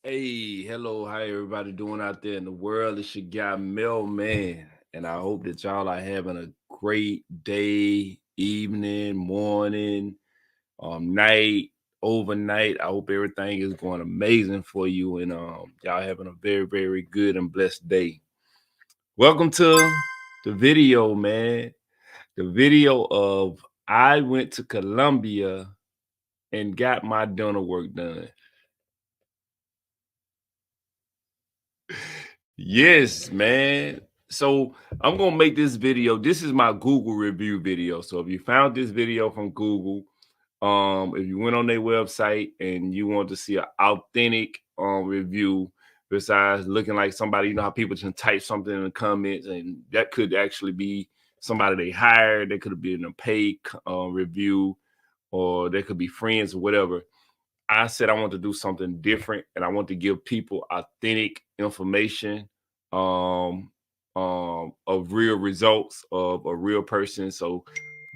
Hey, hello, how everybody doing out there in the world? It's your guy Man, and I hope that y'all are having a great day, evening, morning, night, overnight. I hope everything is going amazing for you, and y'all having a very, very good and blessed day. Welcome to the video, man. The video of I went to Colombia and got my dinner work done. Yes, man. So I'm gonna make this video. This is my Google review video. So if you found this video from Google, if you went on their website and you want to see an authentic review, besides looking like somebody, you know how people can type something in the comments, and that could actually be somebody they hired. They could have been a paid review, or they could be friends or whatever. I said I want to do something different, and I want to give people authentic information um of real results of a real person. So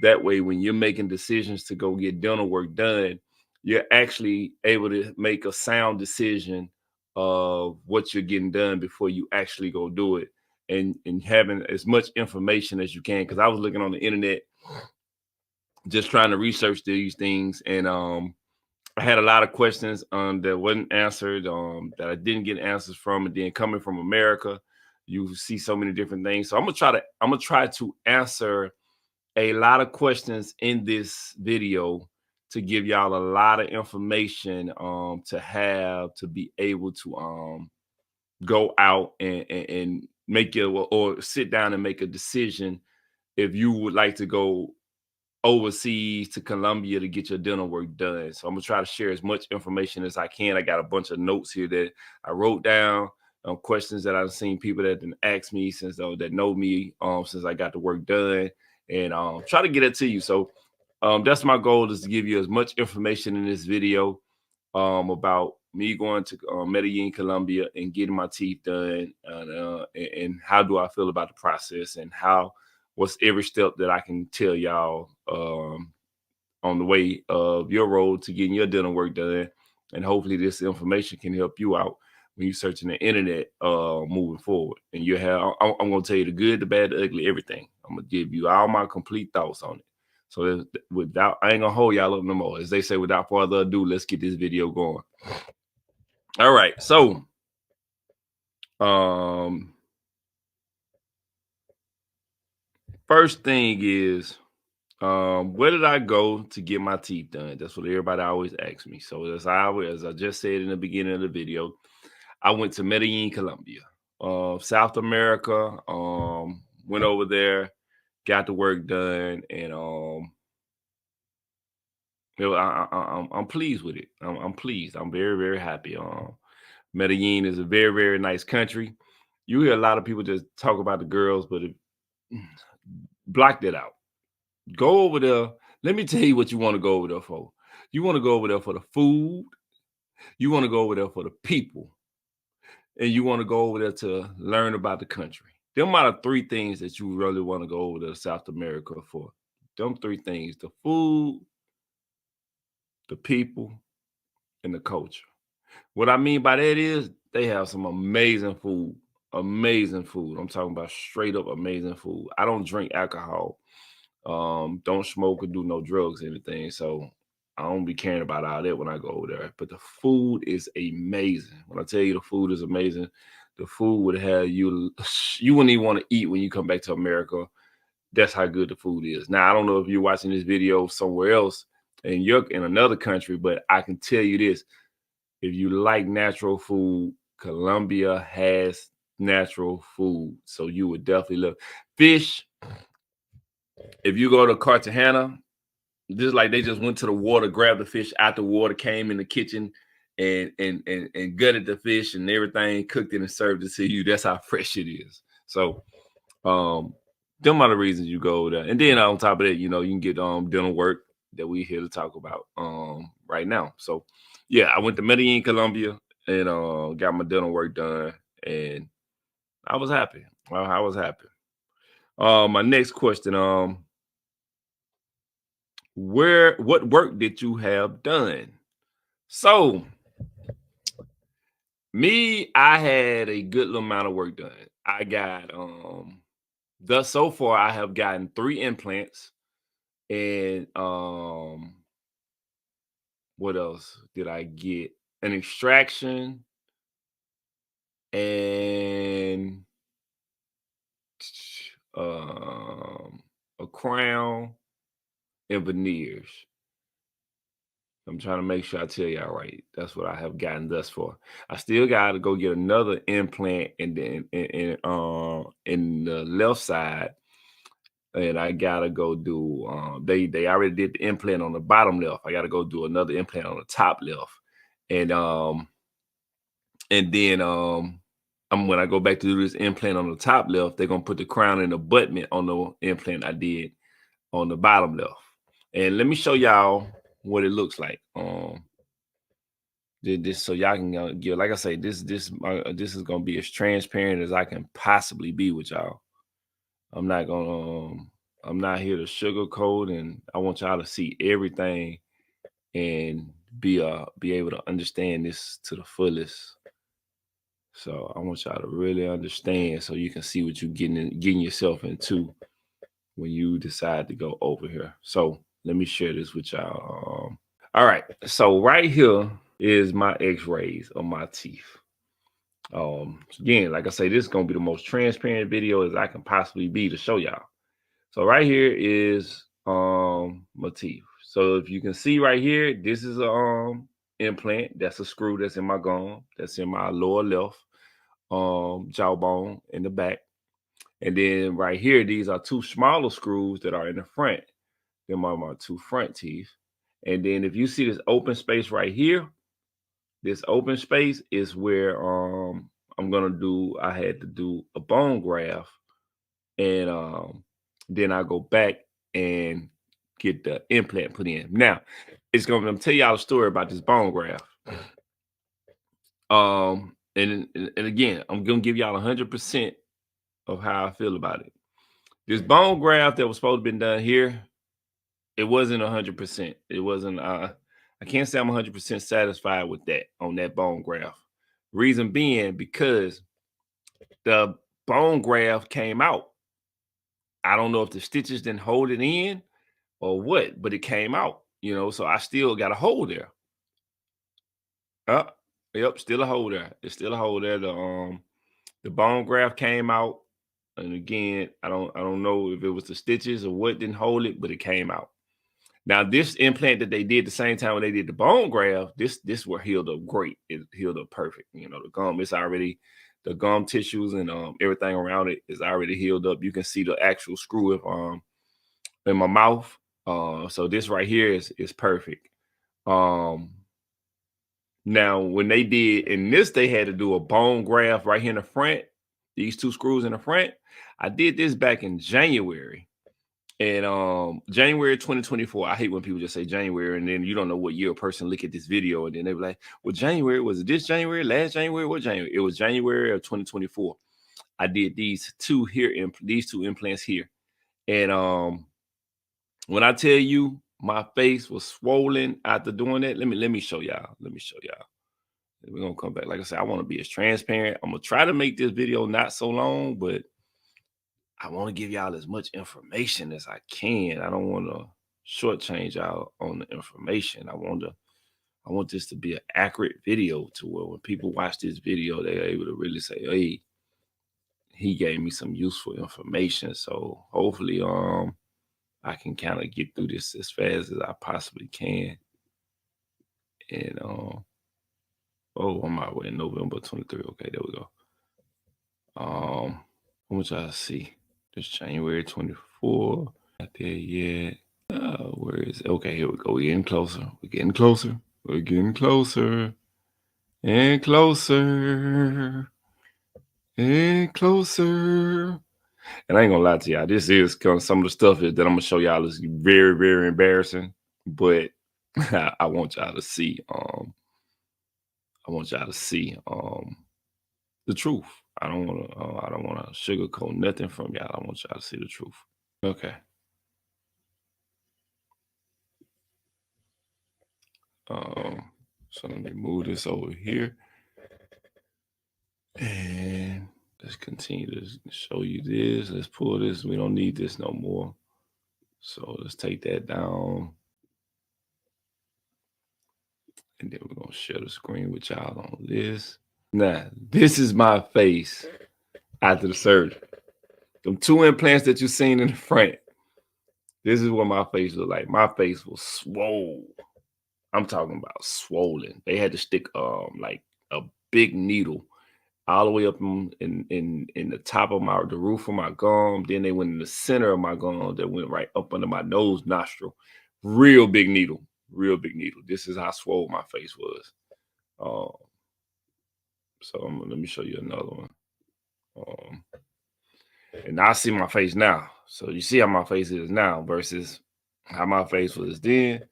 that way when you're making decisions to go get dental work done, you're actually able to make a sound decision of what you're getting done before you actually go do it, and having as much information as you can. Because I was looking on the internet just trying to research these things, and I had a lot of questions that wasn't answered, that I didn't get answers from, and then coming from America, you see so many different things. So I'm gonna try to answer a lot of questions in this video to give y'all a lot of information to have to be able to go out and make it, or sit down and make a decision if you would like to go overseas to Colombia to get your dental work done. So I'm gonna try to share as much information as I can. I got a bunch of notes here that I wrote down, questions that I've seen people that didn't ask me since that know me since I got the work done, and try to get it to you. So that's my goal, is to give you as much information in this video about me going to Medellin, Colombia, and getting my teeth done, and how do I feel about the process, and how what's every step that I can tell y'all on the way of your road to getting your dental work done. And hopefully this information can help you out when you're searching the internet moving forward. And you have, I'm going to tell you the good, the bad, the ugly, everything. I'm going to give you all my complete thoughts on it. So without, I ain't going to hold y'all up no more. As they say, without further ado, let's get this video going. All right. So, first thing is, where did I go to get my teeth done? That's what everybody always asks me. So as I just said in the beginning of the video, I went to Medellin, Colombia, South America. Went over there, got the work done, and I'm pleased with it. I'm pleased. I'm very, very happy. Medellin is a very, very nice country. You hear a lot of people just talk about the girls, but block that out. Go over there. Let me tell you what you want to go over there for. You want to go over there for the food. You want to go over there for the people. And you want to go over there to learn about the country. Them are the three things that you really want to go over to South America for. Them three things: the food, the people, and the culture. What I mean by that is they have some amazing food. Amazing food. I'm talking about straight up amazing food. I don't drink alcohol. Don't smoke or do no drugs or anything. So I don't be caring about all that when I go over there. But the food is amazing. When I tell you the food is amazing, the food would have you, you wouldn't even want to eat when you come back to America. That's how good the food is. Now I don't know if you're watching this video somewhere else and you're in another country, but I can tell you this: if you like natural food, Colombia has natural food. So you would definitely love fish. If you go to Cartagena, just like they just went to the water, grabbed the fish out the water, came in the kitchen and gutted the fish and everything, cooked it and served it to you. That's how fresh it is. So them are the reasons you go there. And then on top of that, you know, you can get dental work that we here to talk about right now. So yeah, I went to Medellin, Colombia, and got my dental work done, and I was happy. Well, I was happy. My next question, what work did you have done? So Me, I had a good little amount of work done. I got thus so far I have gotten 3 implants and what else did I get? An extraction and um a crown and veneers. I'm trying to make sure I tell y'all right. That's what I have gotten thus far. I still got to go get another implant and then in the left side, and I gotta go do. They already did the implant on the bottom left. I gotta go do another implant on the top left, and then when I go back to do this implant on the top left, they're gonna put the crown and abutment on the implant I did on the bottom left. And let me show y'all what it looks like. Did this so y'all can get, like I say, this is gonna be as transparent as I can possibly be with y'all. I'm not gonna I'm not here to sugarcoat, and I want y'all to see everything and be able to understand this to the fullest. So I want y'all to really understand so you can see what you're getting yourself into when you decide to go over here. So let me share this with y'all. All right, so right here is my x-rays of my teeth. Again, like I say, this is gonna be the most transparent video as I can possibly be to show y'all. So right here is my teeth. So if you can see right here, this is a implant. That's a screw that's in my gum. That's in my lower left jawbone in the back. And then right here, these are 2 smaller screws that are in the front. Them are my 2 front teeth. And then if you see this open space right here, this open space is where I had to do a bone graft, and then I go back and get the implant put in. Now, I'm gonna tell y'all a story about this bone graft. And again, I'm gonna give y'all 100% of how I feel about it. This bone graft that was supposed to be done here, it wasn't 100%. It wasn't. I can't say I'm 100% satisfied with that on that bone graft. Reason being because the bone graft came out. I don't know if the stitches didn't hold it in or what, but it came out, so I still got a hole there. Yep, still a hole there. It's still a hole there. The bone graft came out. And again, I don't know if it was the stitches or what didn't hold it, but it came out. Now, this implant that they did the same time when they did the bone graft, this were healed up great. It healed up perfect. The gum is already, the gum tissues and everything around it is already healed up. You can see the actual screw in my mouth. So this right here is perfect. Now when they did in this, they had to do a bone graft right here in the front. These 2 screws in the front. I did this back in January. And January 2024. I hate when people just say January and then you don't know what year a person look at this video and then they be like, well, January, was it this January, last January, what January? It was January of 2024. I did these 2 here, these 2 implants here. And when I tell you my face was swollen after doing that, let me show y'all. Let me show y'all. We're gonna come back. Like I said, I want to be as transparent. I'm gonna try to make this video not so long, but I want to give y'all as much information as I can. I don't want to shortchange y'all on the information. I want this to be an accurate video to where when people watch this video, they're able to really say, hey, he gave me some useful information. So hopefully I can kind of get through this as fast as I possibly can. And I'm my way in November 23. Okay, there we go. I want y'all to see. It's January 24. Not there yet. Where is it? Okay, here we go. We're getting closer. We're getting closer. We're getting closer. And closer. And closer. And I ain't gonna lie to y'all. This is kind of some of the stuff that I'm gonna show y'all is very, very embarrassing. But I want y'all to see. I want y'all to see the truth. I don't wanna sugarcoat nothing from y'all. I want y'all to see the truth. Okay. So let me move this over here. And let's continue to show you this. Let's pull this. We don't need this no more. So let's take that down. And then we're going to share the screen with y'all on this. Now, this is my face after the surgery. Them 2 implants that you seen in the front. This is what my face looked like. My face was swole. I'm talking about swollen. They had to stick like a big needle all the way up in the top of the roof of my gum. Then they went in the center of my gum that went right up under my nose nostril. Real big needle. Real big needle. This is how swole my face was. So let me show you another one. And I see my face now. So you see how my face is now versus how my face was then.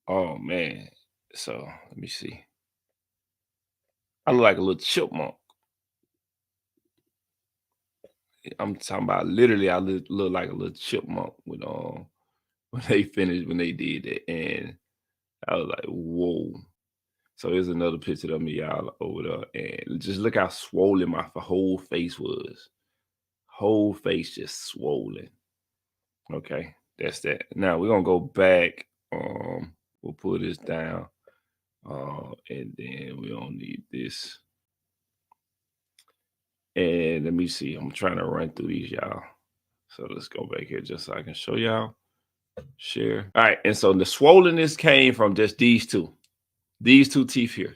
Oh man. So let me see. I look like a little chipmunk. I'm talking about literally I look like a little chipmunk when they did that. And I was like, whoa. So here's another picture of me y'all over there. And just look how swollen my whole face was. Whole face just swollen. Okay, that's that. Now we're gonna go back. We'll pull this down. And then we don't need this. And let me see. I'm trying to run through these, y'all. So let's go back here just so I can show y'all. Share. All right. And so the swollenness came from just these two teeth here.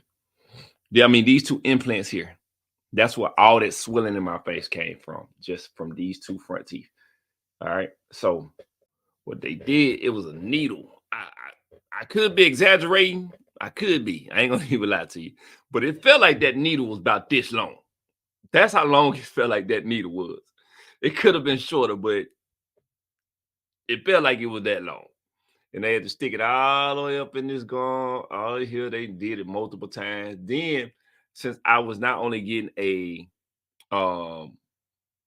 Yeah, I mean, these 2 implants here. That's where all that swelling in my face came from, just from these 2 front teeth. All right. So what they did, it was a needle. I could be exaggerating. I could be. I ain't gonna even lie to you. But it felt like that needle was about this long. That's how long it felt like that needle was. It could have been shorter, but it felt like it was that long. And they had to stick it all the way up in this gum. All here, they did it multiple times. Then, since I was not only getting a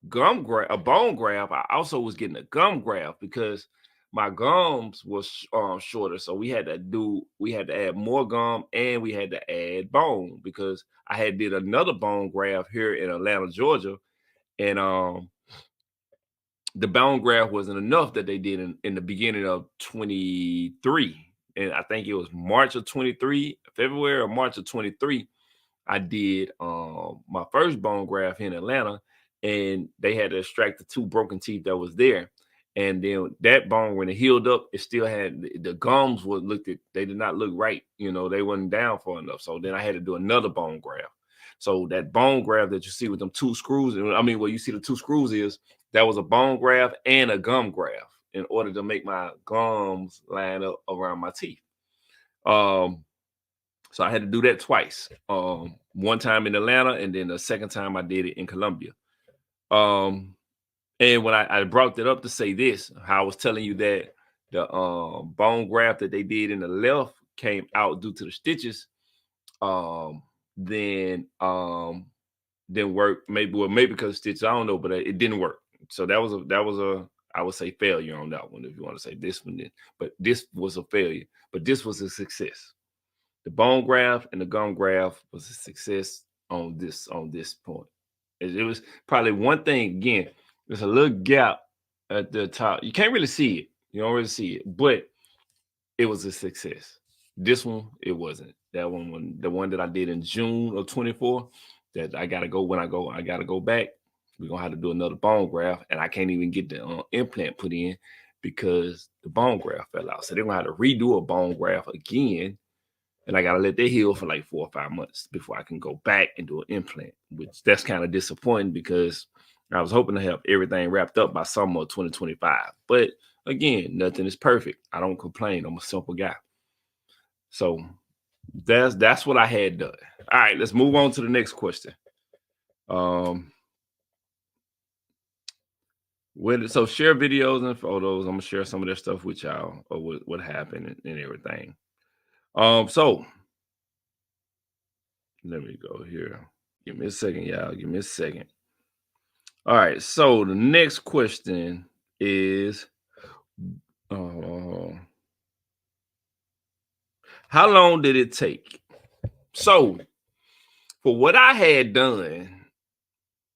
bone graft, I also was getting a gum graft because my gums was shorter. So we had to add more gum and we had to add bone because I had did another bone graft here in Atlanta, Georgia. And the bone graft wasn't enough that they did in the beginning of 23. And I think it was March of 23, February or March of 23. I did my first bone graft in Atlanta, and they had to extract the 2 broken teeth that was there. And then that bone, when it healed up, it still had the gums they did not look right. You know, they wasn't down for enough. So then I had to do another bone graft. So that bone graft that you see with them 2 screws, I mean, where you see the 2 screws that was a bone graft and a gum graft in order to make my gums line up around my teeth. So I had to do that twice. One time in Atlanta, and then the second time I did it in Colombia. And when I brought that up to say this, how I was telling you that the bone graft that they did in the left came out due to the stitches, then didn't work. Maybe because of stitches, I don't know, but it didn't work. So that was a I would say failure on that one if you want to say this one then. But this was a failure. But this was a success. The bone graft and the gum graft was a success on this point. It was probably one thing. Again, there's a little gap at the top. You can't really see it. You don't really see it, but it was a success. This one, it wasn't. That one, the one that I did in June of 24, that I gotta go I gotta go back. We're gonna have to do another bone graft, and I can't even get the implant put in because the bone graft fell out. So they're gonna have to redo a bone graft again, and I gotta let that heal for like 4 or 5 months before I can go back and do an implant. Which that's kind of disappointing because I was hoping to have everything wrapped up by summer of 2025. But again, nothing is perfect. I don't complain. I'm a simple guy. So that's what I had done. All right, let's move on to the next question. So share videos and photos. I'm gonna share some of that stuff with y'all or what happened and everything. So let me go here. Give me a second, y'all. Give me a second. All right. So the next question is, how long did it take? So For what I had done,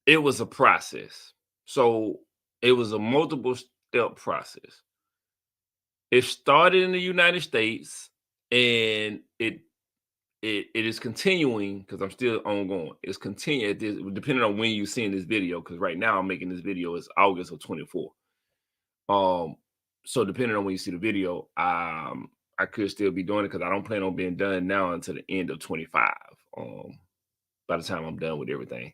it was a process. So it was a multiple step process. It started in the United States, and it is continuing because I'm still ongoing. It's continuing depending on when you're seeing this video. Because right now I'm making this video is August of 24. So depending on when you see the video, I could still be doing it because I don't plan on being done now until the end of 25. By the time I'm done with everything.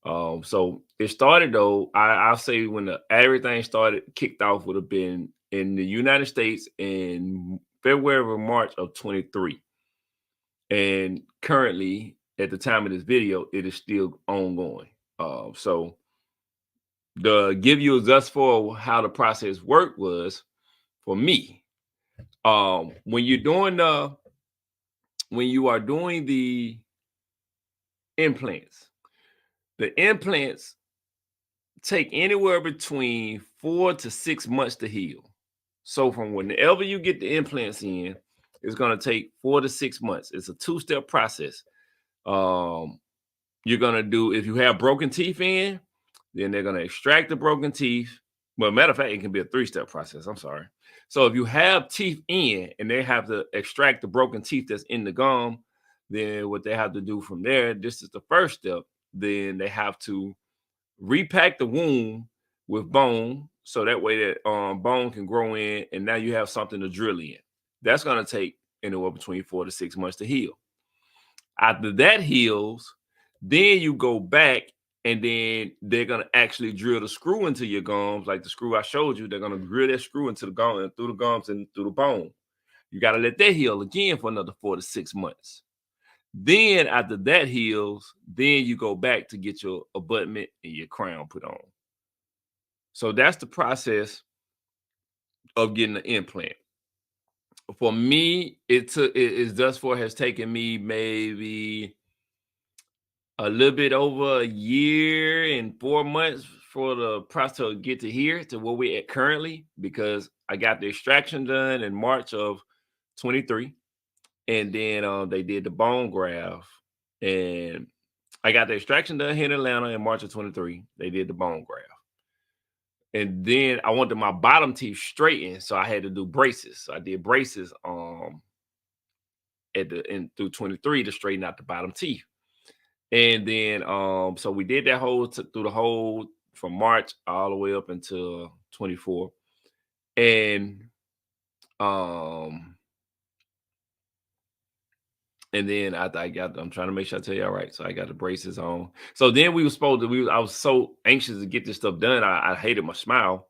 So it started though. I'll say when everything started kicked off would have been in the United States in February or March of 23. And currently, at the time of this video, it is still ongoing. So the give you thus for how the process worked was for me. When you're doing when you are doing the implants take anywhere between 4 to 6 months to heal. So from whenever you get the implants in, it's going to take 4 to 6 months. It's a two-step process. You're going to do, if you have broken teeth in, then they're going to extract the broken teeth. Well, matter of fact, it can be a three-step process. I'm sorry. So if you have teeth in and they have to extract the broken teeth that's in the gum, then what they have to do from there, this is the first step. Then they have to repack the wound with bone so that way that bone can grow in, and now you have something to drill in. That's going to take anywhere between 4 to 6 months to heal. After that heals, then you go back and then they're going to actually drill the screw into your gums, like the screw I showed you. They're going to drill that screw into the gum and through the gums and through the bone. You got to let that heal again for another 4 to 6 months. Then after that heals, then you go back to get your abutment and your crown put on. So that's the process of getting an implant. For me, it is thus far has taken me maybe a little bit over a year and 4 months for the process to get to here to where we're at currently, because I got the extraction done in March of 23. And then they did the bone graft, and I got the extraction done here in Atlanta in March of 23. They did the bone graft. And then I wanted my bottom teeth straightened, so I had to do braces. So I did braces through 23 to straighten out the bottom teeth. And then so we did that through the whole from March all the way up until 24. And then I'm trying to make sure I tell you all right. So I got the braces on. So then I was so anxious to get this stuff done. I hated my smile.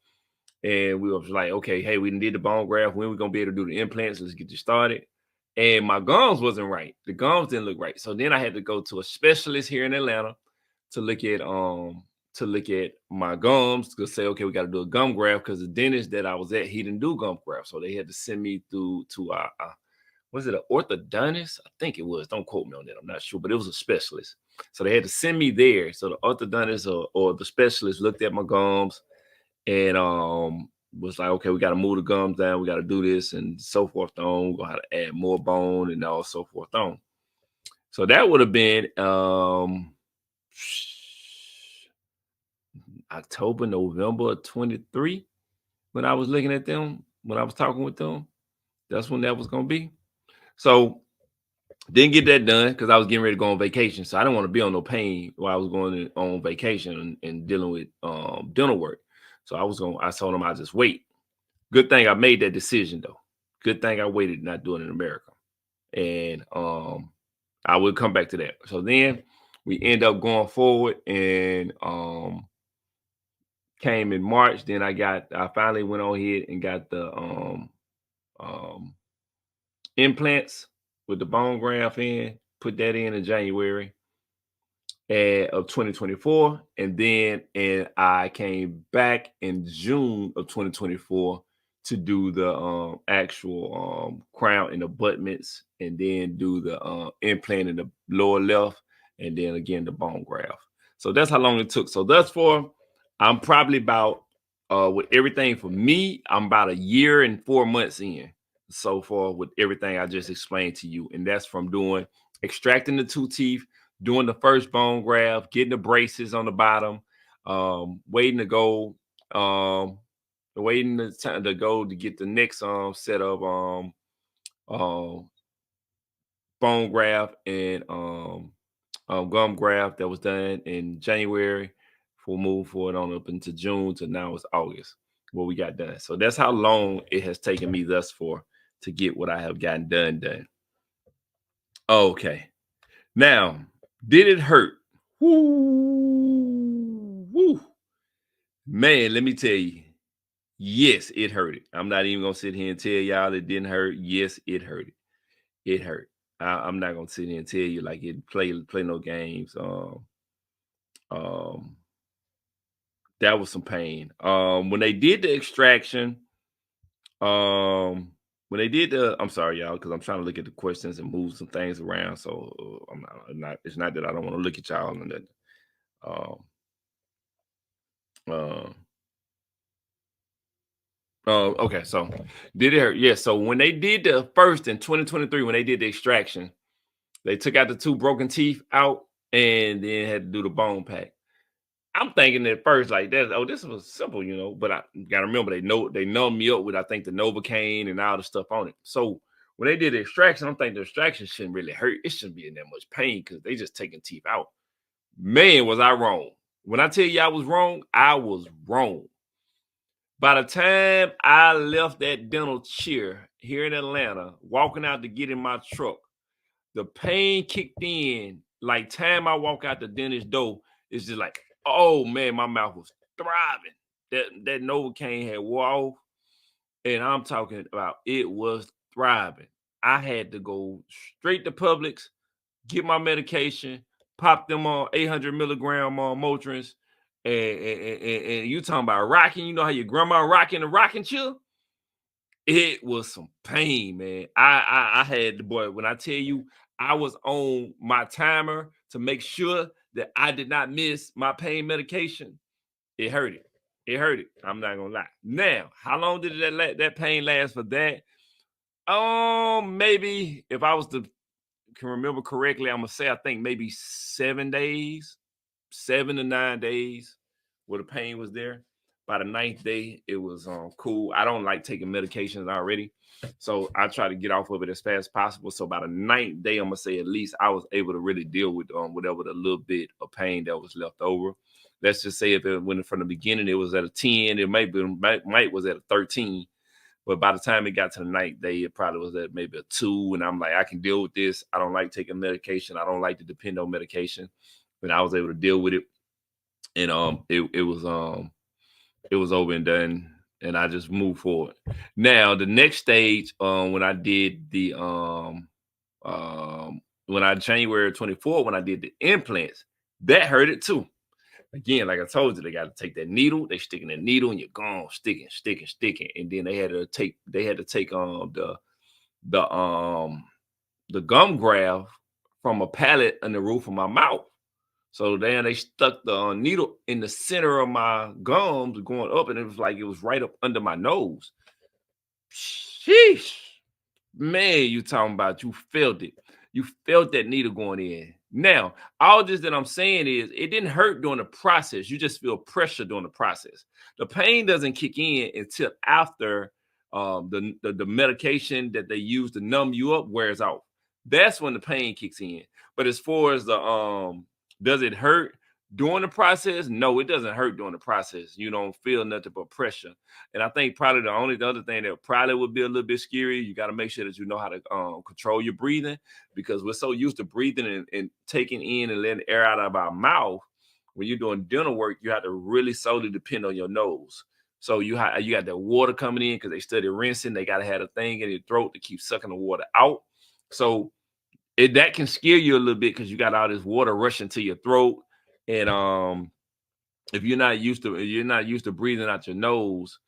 And we was like, okay, hey, we did the bone graft. When we going to be able to do the implants? Let's get you started. And my gums wasn't right. The gums didn't look right. So then I had to go to a specialist here in Atlanta to look at my gums, to say, okay, we got to do a gum graft, because the dentist that I was at, he didn't do gum graft. So they had to send me through to was it an orthodontist? I think it was. Don't quote me on that. I'm not sure, but it was a specialist. So they had to send me there. So the orthodontist or the specialist looked at my gums and was like, okay, we got to move the gums down. We got to do this and so forth on. We're going to have to add more bone and all so forth on. So that would have been October, November of 23 when I was looking at them, when I was talking with them. That's when that was going to be. So didn't get that done because I was getting ready to go on vacation. So I didn't want to be on no pain while I was going on vacation and dealing with dental work. So I told them I'll just wait. Good thing I made that decision though. Good thing I waited, not doing it in America. And I will come back to that. So then we end up going forward and came in March. Then I finally went on ahead and got the implants with the bone graft in, put that in January of 2024. And I came back in June of 2024 to do the actual crown and abutments, and then do the implant in the lower left, and then again the bone graft. So that's how long it took. So thus far, I'm probably about with everything for me, I'm about a year and 4 months in so far with everything I just explained to you. And that's from doing extracting the 2 teeth doing the first bone graft, getting the braces on the bottom, waiting to go, waiting the time to go to get the next set of um bone graft and gum graft that was done in January. We'll move forward on up into June to now it's August what we got done. So that's how long it has taken me thus far to get what I have gotten done. Okay. Now, did it hurt? Woo, woo. Man, let me tell you. Yes, it hurt it. I'm not even gonna sit here and tell y'all it didn't hurt. Yes, it hurt it. It hurt. I'm not gonna sit here and tell you like it play no games. Um, that was some pain. When they did the extraction, when they did the, I'm sorry, y'all, because I'm trying to look at the questions and move some things around. So I'm not. It's not that I don't want to look at y'all and that. Um, uh, okay, so did it hurt? Yeah. So when they did the first in 2023, when they did the extraction, they took out the 2 broken teeth out and then had to do the bone pack. I'm thinking at first like that. Oh, this was simple, But I gotta remember they numbed me up with I think the Novocaine and all the stuff on it. So when they did the extraction, I'm thinking the extraction shouldn't really hurt. It shouldn't be in that much pain because they just taking teeth out. Man, was I wrong? When I tell you I was wrong, I was wrong. By the time I left that dental chair here in Atlanta, walking out to get in my truck, the pain kicked in. Like time I walk out the dentist door, it's just like, oh man, my mouth was thriving. That Novocaine had wore off, and I'm talking about it was thriving. I had to go straight to Publix, get my medication, pop them on 800 milligram Motrins, and you talking about rocking. You know how your grandma rocking the rocking chair? It was some pain, man. I had the boy. When I tell you, I was on my timer to make sure that I did not miss my pain medication. It hurt it. It hurt it. I'm not gonna lie. Now, how long did that pain last for that? Maybe if I was to can remember correctly, I'm gonna say I think maybe 7 days, 7 to 9 days, where the pain was there. By the 9th day, it was cool. I don't like taking medications already, so I try to get off of it as fast as possible. So by the 9th day, I'm gonna say at least I was able to really deal with whatever the little bit of pain that was left over. Let's just say if it went from the beginning, it was at a 10, it might was at a 13. But by the time it got to the 9th day, it probably was at maybe a 2. And I'm like, I can deal with this. I don't like taking medication. I don't like to depend on medication. But I was able to deal with it. And it was over and done. And I just moved forward. Now the next stage, when I did the when I January 24, when I did the implants, that hurt it too. Again, like I told you, they got to take that needle. They sticking that needle, and you're gone, sticking, and then they had to take the gum graft from a pallet in the roof of my mouth. So then they stuck the needle in the center of my gums going up, and it was like it was right up under my nose. Sheesh. Man, you talking about you felt it. You felt that needle going in. Now, all this that I'm saying is it didn't hurt during the process. You just feel pressure during the process. The pain doesn't kick in until after the medication that they use to numb you up wears off. That's when the pain kicks in. But as far as the does it hurt during the process? No, it doesn't hurt during the process. You don't feel nothing but pressure. And I think probably the other thing that probably would be a little bit scary, you got to make sure that you know how to control your breathing, because we're so used to breathing and taking in and letting air out of our mouth. When you're doing dental work, you have to really solely depend on your nose. So you got that water coming in because they study rinsing. They got to have a thing in your throat to keep sucking the water out. So that can scare you a little bit because you got all this water rushing to your throat. And if you're not used to breathing out your nose,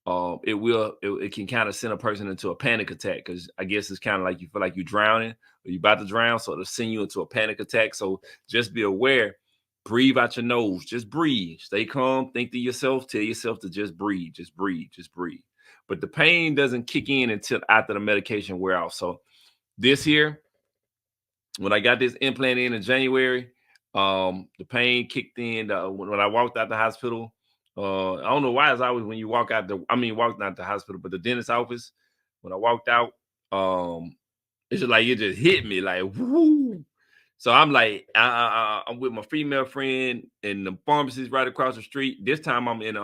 it can kind of send a person into a panic attack, because I guess it's kind of like you feel like you're drowning or you're about to drown, so it'll send you into a panic attack. So just be aware, breathe out your nose, just breathe, stay calm, think to yourself, tell yourself to just breathe, just breathe, just breathe. But the pain doesn't kick in until after the medication wear off. So this here, when I got this implant in January, the pain kicked in. When I walked out the hospital, I don't know why it's always when you walk out walked out the hospital, but the dentist office, when I walked out, it's just like it just hit me like whoo. So I'm like, I'm with my female friend and the pharmacist right across the street. This time I'm in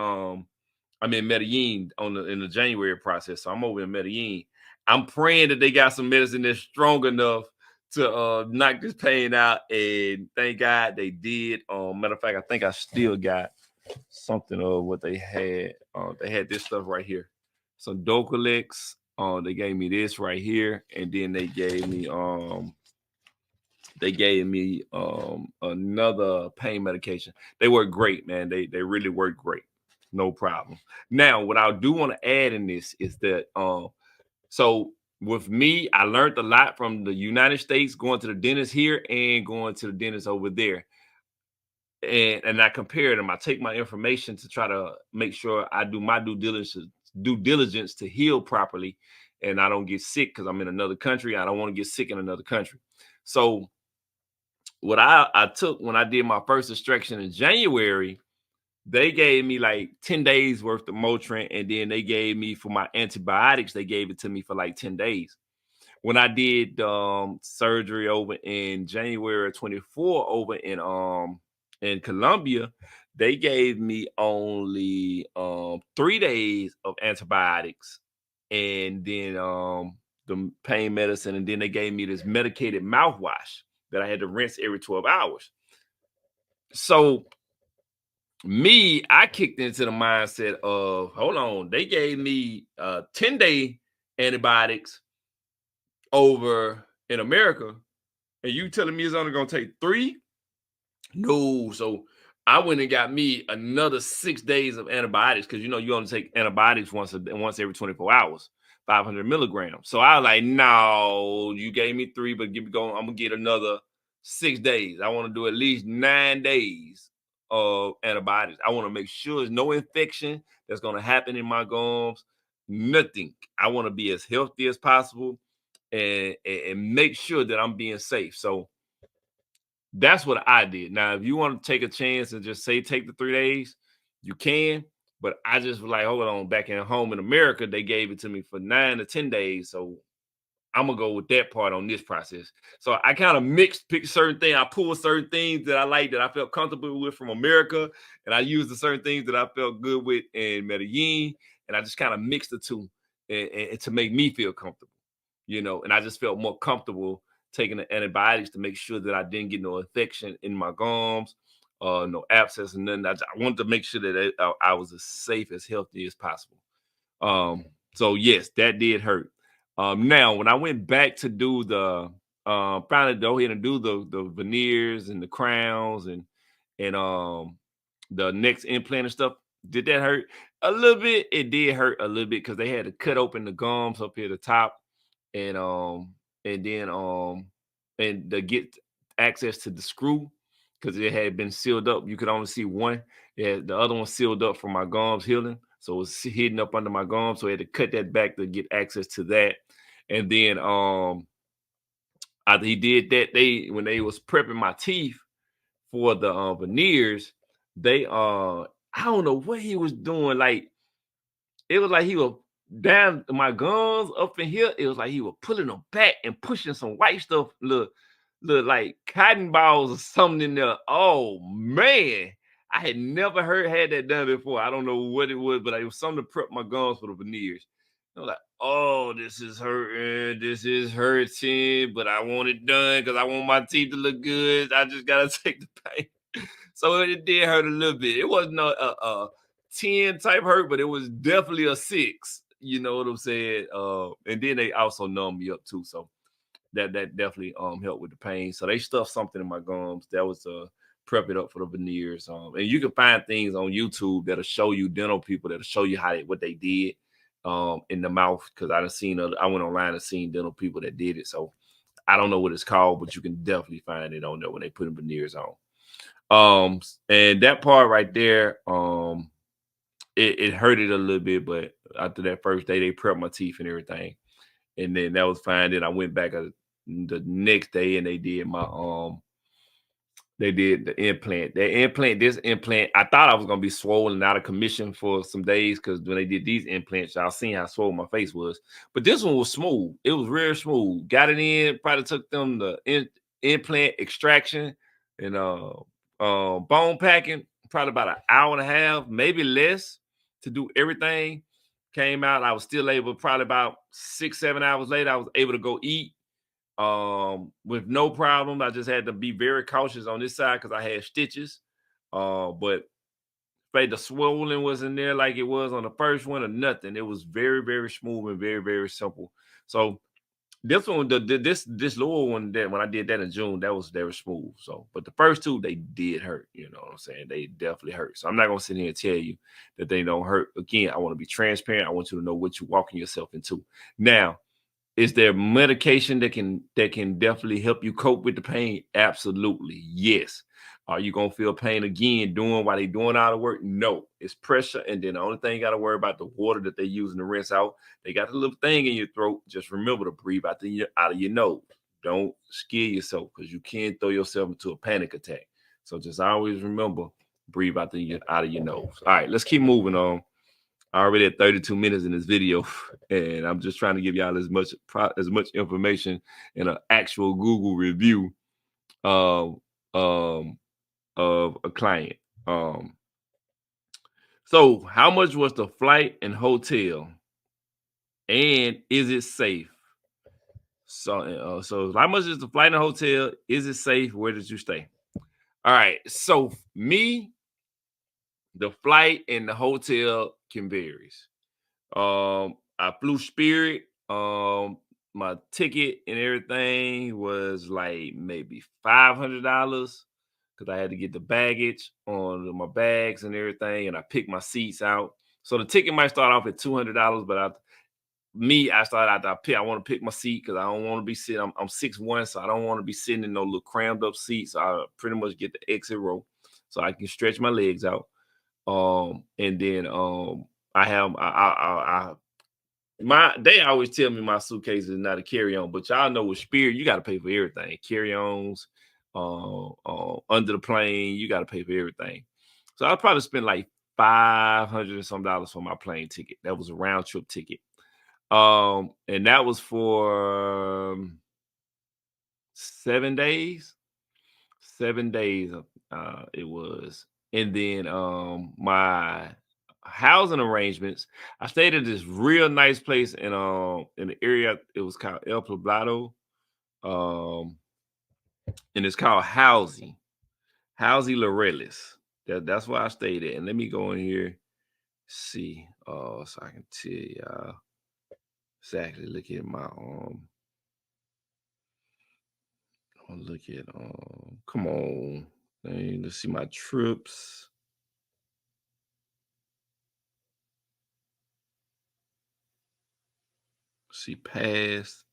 Medellin in the January process. So I'm over in Medellin. I'm praying that they got some medicine that's strong enough to knock this pain out. And thank God they did. Matter of fact, I think I still got something of what they had. They had this stuff right here. Some Docalex. They gave me this right here. And then they gave me another pain medication. They work great, man. They really work great. No problem. Now, what I do want to add in this is that so with me, I learned a lot from the United States, going to the dentist here and going to the dentist over there. And I compare them. I take my information to try to make sure I do my due diligence to heal properly and I don't get sick because I'm in another country. I don't want to get sick in another country. So what I took when I did my first extraction in January, they gave me like 10 days worth of Motrin, and then they gave me for my antibiotics, they gave it to me for like 10 days. When I did surgery over in January 24 over in Colombia, they gave me only 3 days of antibiotics and then the pain medicine, and then they gave me this medicated mouthwash that I had to rinse every 12 hours. So I kicked into the mindset of, hold on, they gave me 10-day antibiotics over in America, and you telling me it's only gonna take 3? No. So I went and got me another 6 days of antibiotics because you only take antibiotics once every 24 hours, 500 milligrams. So I was like, no, you gave me 3, but I'm gonna get another 6 days. I want to do at least 9 days of antibiotics. I want to make sure there's no infection that's gonna happen in my gums, nothing. I want to be as healthy as possible and make sure that I'm being safe. So that's what I did. Now, if you want to take a chance and just say take the 3 days, you can. But I just was like, hold on, back at home in America, they gave it to me for 9 to 10 days. So I'm gonna go with that part on this process. So I kind of pick certain things. I pulled certain things that I liked that I felt comfortable with from America, and I used the certain things that I felt good with in Medellin, and I just kind of mixed the two and to make me feel comfortable, And I just felt more comfortable taking the antibiotics to make sure that I didn't get no infection in my gums, no abscess, and then I wanted to make sure that I was as safe, as healthy as possible. So yes, that did hurt. Now, when I went back to do finally go ahead and do the veneers and the crowns and the next implant and stuff, did that hurt? A little bit. It did hurt a little bit because they had to cut open the gums up here at the top and and then and to get access to the screw because it had been sealed up. You could only see one. The other one sealed up from my gums healing, so it was hidden up under my gums. So I had to cut that back to get access to that. And then after he did that, when they was prepping my teeth for the veneers, they I don't know what he was doing. Like it was like he was down my gums up in here. It was like he was pulling them back and pushing some white stuff, look like cotton balls or something in there. Oh man, I had never had that done before. I don't know what it was, but it was something to prep my gums for the veneers. I was like, oh, this is hurting, but I want it done because I want my teeth to look good. I just gotta take the pain. So it did hurt a little bit. It wasn't a 10 type hurt, but it was definitely a 6. You know what I'm saying? And then they also numbed me up too. So that definitely helped with the pain. So they stuffed something in my gums that was prep it up for the veneers. And you can find things on YouTube that'll show you dental people that'll show you what they did in the mouth. Because I went online and seen dental people that did it. So I don't know what it's called, but you can definitely find it on there when they put veneers on. And that part right there, it hurted a little bit, but after that first day, they prepped my teeth and everything, and then that was fine. Then I went back the next day, and they did the implant. This implant, I thought I was gonna be swollen out of commission for some days because when they did these implants, y'all seen how swollen my face was. But this one was smooth. It was real smooth. Got it in. Probably took them the implant extraction and bone packing. Probably about an hour and a half, maybe less, to do everything. Came out. I was still able. Probably about 6-7 hours later, I was able to go eat with no problem. I just had to be very cautious on this side because I had stitches. But the swelling wasn't there like it was on the first one or nothing. It was very, very smooth and very, very simple. So this one, this lower one, that when I did that in June, that was very smooth. So, but the first two, they did hurt. You know what I'm saying? They definitely hurt. So I'm not gonna sit here and tell you that they don't hurt. Again, I want to be transparent. I want you to know what you're walking yourself into. Now, is there medication that can definitely help you cope with the pain? Absolutely, yes. Are you gonna feel pain again doing while they doing all the work? No, it's pressure, and then the only thing you gotta worry about the water that they're using to rinse out. They got a little thing in your throat. Just remember to breathe out of your nose. Don't scare yourself because you can throw yourself into a panic attack. So just always remember, breathe out of your nose. All right, let's keep moving on. I already had 32 minutes in this video, and I'm just trying to give y'all as much information in an actual Google review of a client. So how much was the flight and hotel, and is it safe? So how much is the flight and hotel? Is it safe? Where did you stay? All right. So me, the flight and the hotel can varies. I flew Spirit. My ticket and everything was like maybe $500 because I had to get the baggage on my bags and everything, and I picked my seats out. So the ticket might start off at $200, but I started out. I want to pick my seat because I don't want to be sitting. I'm 6'1", so I don't want to be sitting in no little crammed up seats. So I pretty much get the exit row, so I can stretch my legs out. And then they always tell me my suitcase is not a carry-on, but y'all know with Spirit, you got to pay for everything. Carry-ons, under the plane, you got to pay for everything. So I probably spent like $500 and some for my plane ticket. That was a round trip ticket. And that was for 7 days. 7 days it was. And then my housing arrangements, I stayed at this real nice place in the area. It was called El Poblado. And it's called Housing Laureles. That's where I stayed at. And let me go in here, see, so I can tell y'all exactly. Look at my look at come on. Let's see my trips. See past.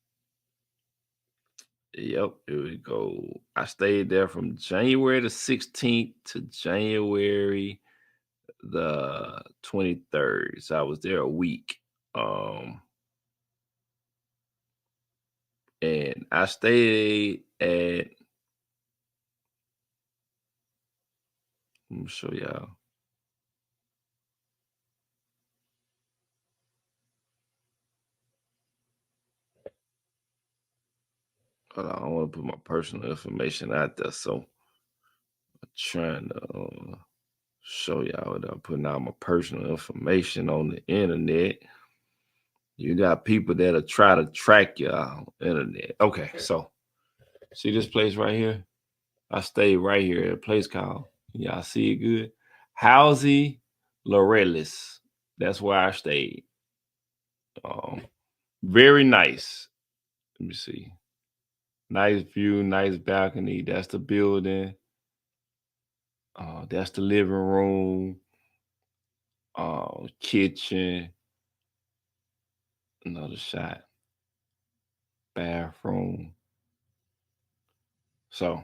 Yep, here we go. I stayed there from January the 16th to January the 23rd. So I was there a week. And I stayed at, let me show y'all. Hold on, I don't want to put my personal information out there, so I'm trying to show y'all without putting out my personal information on the internet. You got people that'll try to track you on the internet. Okay, so see this place right here? I stayed right here at a place called, y'all see it good? Housing Laureles. That's where I stayed. Very nice. Let me see. Nice view, nice balcony. That's the building. That's the living room. Kitchen. Another shot. Bathroom. So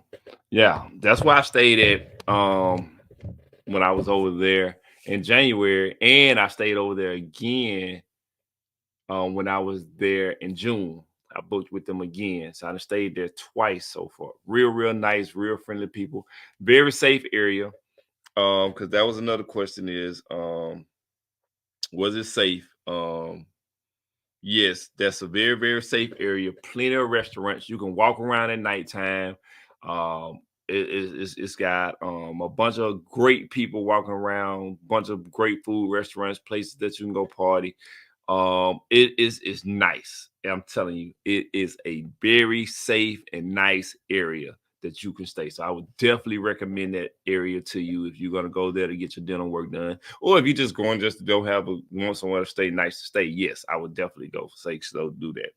yeah, that's why I stayed at when I was over there in January, and I stayed over there again when I was there in June. I booked with them again. So I stayed there twice so far. Real nice, real friendly people. Very safe area. Because that was another question is, was it safe? Yes, that's a very safe area. Plenty of restaurants. You can walk around at nighttime. It's got a bunch of great people walking around, bunch of great food, restaurants, places that you can go party. It's nice. I'm telling you, it is a very safe and nice area that you can stay. So I would definitely recommend that area to you if you're gonna go there to get your dental work done, or if you're just going just to go want somewhere to stay, nice to stay. Yes, I would definitely go for sakes so do that.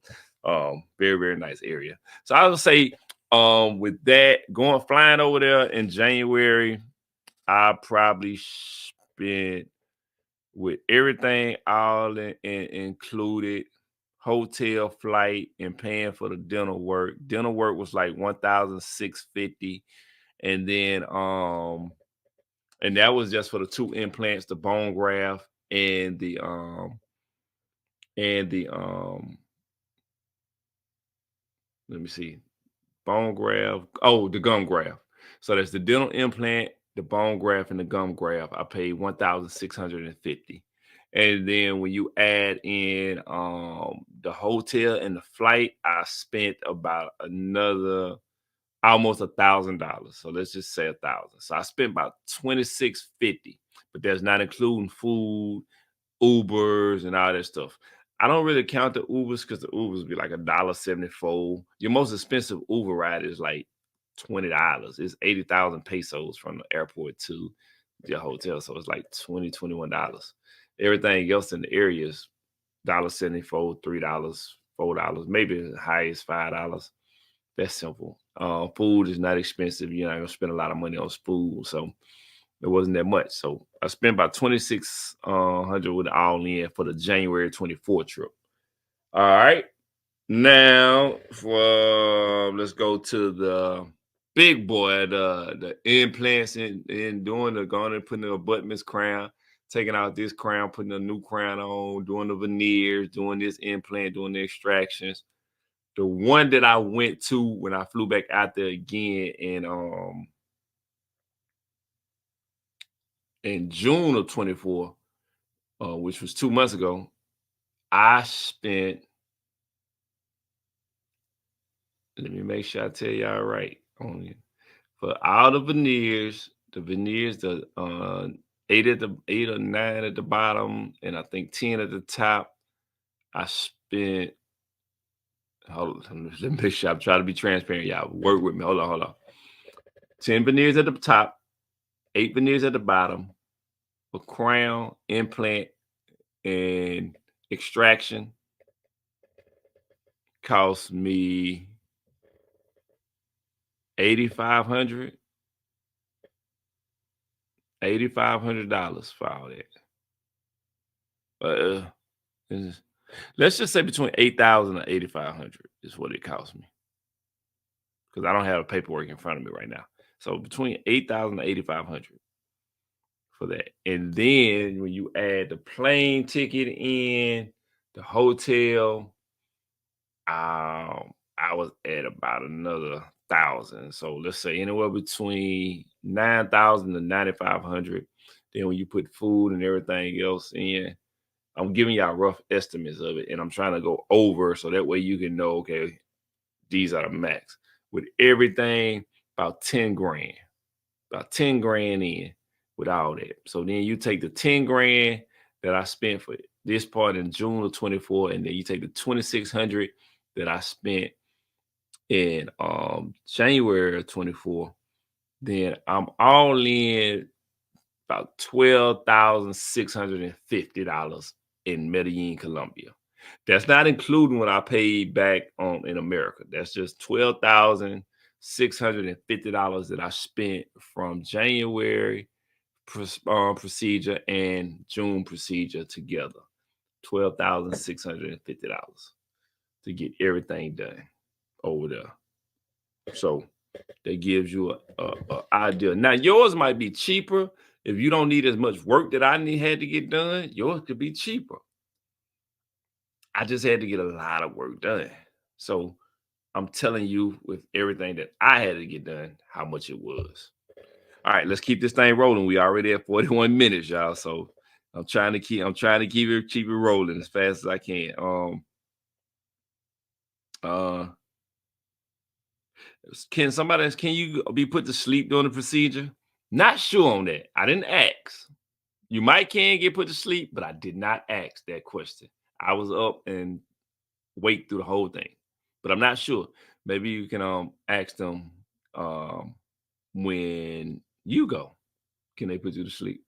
Very nice area. So I would say, with that flying over there in January, I probably spent with everything all included, hotel, flight, and paying for the dental work. Dental work was like 1,650, and then and that was just for the 2 implants, the bone graft and the let me see, bone graft. Oh, the gum graft. So that's the dental implant, the bone graft, and the gum graft. I paid 1,650. And then when you add in the hotel and the flight, I spent about another almost $1,000. So let's just say 1,000. So I spent about 2,650, but that's not including food, Ubers, and all that stuff. I don't really count the Ubers because the Ubers be like $1.74. Your most expensive Uber ride is like $20. It's 80,000 pesos from the airport to your hotel. So it's like $21. Everything else in the area is $1.74, $3, $4, maybe as high as $5. That's simple. Food is not expensive. You're not gonna spend a lot of money on food. So it wasn't that much. So I spent about 2,600 with all in for the January 24 trip. All right. Now for let's go to the big boy, the implants and doing the going and putting the abutments crown, taking out this crown, putting a new crown on, doing the veneers, doing this implant, doing the extractions. The one that I went to when I flew back out there again in June of 24, which was 2 months ago, I spent, let me make sure I tell y'all right on it. For all the veneers, the 8 or 9 at the bottom, and I think 10 at the top. I spent, hold on, let me make sure I'm trying to be transparent. Y'all work with me. Hold on. 10 veneers at the top, 8 veneers at the bottom, a crown, implant, and extraction cost me 8,500 $8,500 for all that. It's- let's just say between 8,000 and 8,500 is what it cost me because I don't have the paperwork in front of me right now. So between 8,000 and 8,500 for that, and then when you add the plane ticket in, the hotel, I was at about another 1,000. So let's say anywhere between 9,000 to 9,500. Then when you put food and everything else in, I'm giving y'all rough estimates of it, and I'm trying to go over so that way you can know, okay, these are the max. With everything, about 10 grand, about 10 grand in with all that. So then you take the 10 grand that I spent for this part in June of 24, and then you take the 2,600 that I spent in January of 24, then I'm all in about $12,650 in Medellin, Colombia. That's not including what I paid back in America. That's just $12,650 that I spent from January procedure and June procedure together. $12,650 to get everything done over there. So that gives you a idea. Now yours might be cheaper if you don't need as much work that I had to get done. Yours could be cheaper. I just had to get a lot of work done. So I'm telling you with everything that I had to get done, how much it was. All right, let's keep this thing rolling. We already at 41 minutes, y'all. So I'm trying to keep it rolling as fast as I can. Uh can you be put to sleep during the procedure? Not sure on that. I didn't ask. You might can get put to sleep, but I did not ask that question. I was up and wait through the whole thing. But I'm not sure. Maybe you can ask them um when you go. Can they put you to sleep?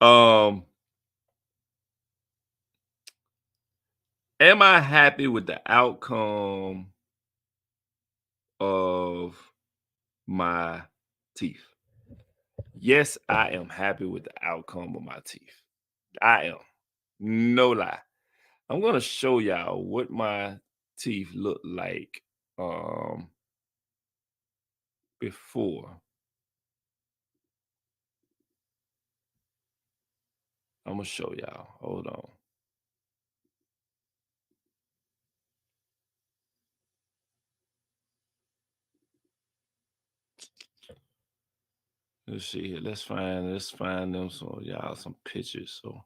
Um am I happy with the outcome of my teeth? Yes, I am happy with the outcome of my teeth. I am. No lie. I'm gonna show y'all what my teeth look like um before. I'm gonna show y'all. Hold on. Let's see here. Let's find them some pictures so